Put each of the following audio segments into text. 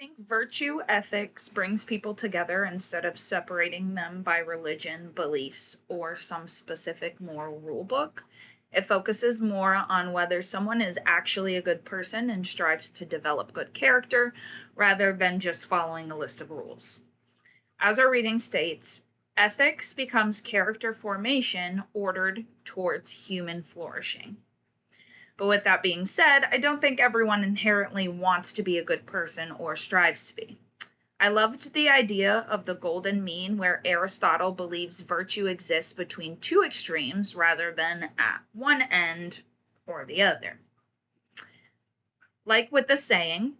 Think virtue ethics brings people together instead of separating them by religion, beliefs, or some specific moral rule book. It focuses more on whether someone is actually a good person and strives to develop good character rather than just following a list of rules. As our reading states, ethics becomes character formation ordered towards human flourishing. But with that being said, I don't think everyone inherently wants to be a good person or strives to be. I loved the idea of the golden mean, where Aristotle believes virtue exists between two extremes rather than at one end or the other. Like with the saying,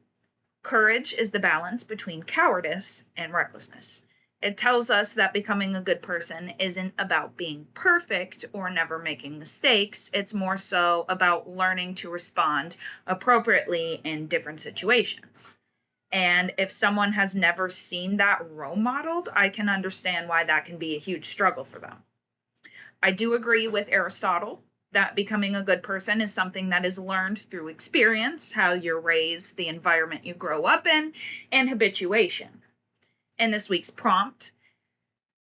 courage is the balance between cowardice and recklessness. It tells us that becoming a good person isn't about being perfect or never making mistakes. It's more so about learning to respond appropriately in different situations. And if someone has never seen that role modeled, I can understand why that can be a huge struggle for them. I do agree with Aristotle that becoming a good person is something that is learned through experience, how you're raised, the environment you grow up in, and habituation. In this week's prompt,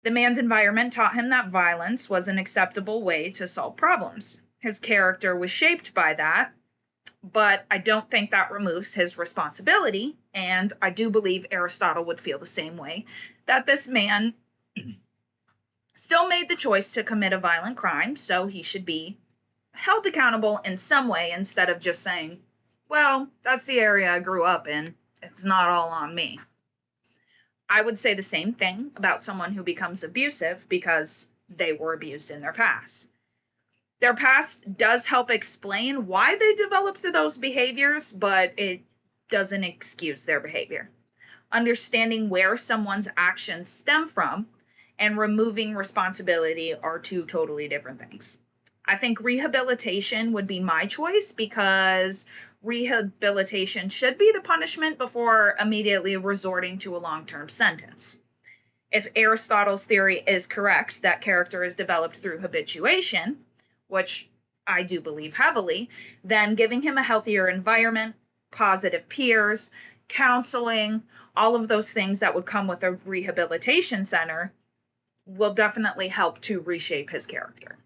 the man's environment taught him that violence was an acceptable way to solve problems. His character was shaped by that, but I don't think that removes his responsibility, and I do believe Aristotle would feel the same way, that this man still made the choice to commit a violent crime, so he should be held accountable in some way instead of just saying, well, that's the area I grew up in. It's not all on me. I would say the same thing about someone who becomes abusive because they were abused in their past. Their past does help explain why they developed those behaviors, but it doesn't excuse their behavior. Understanding where someone's actions stem from and removing responsibility are two totally different things. I think rehabilitation would be my choice because rehabilitation should be the punishment before immediately resorting to a long-term sentence. If Aristotle's theory is correct that character is developed through habituation, which I do believe heavily, then giving him a healthier environment, positive peers, counseling, all of those things that would come with a rehabilitation center will definitely help to reshape his character.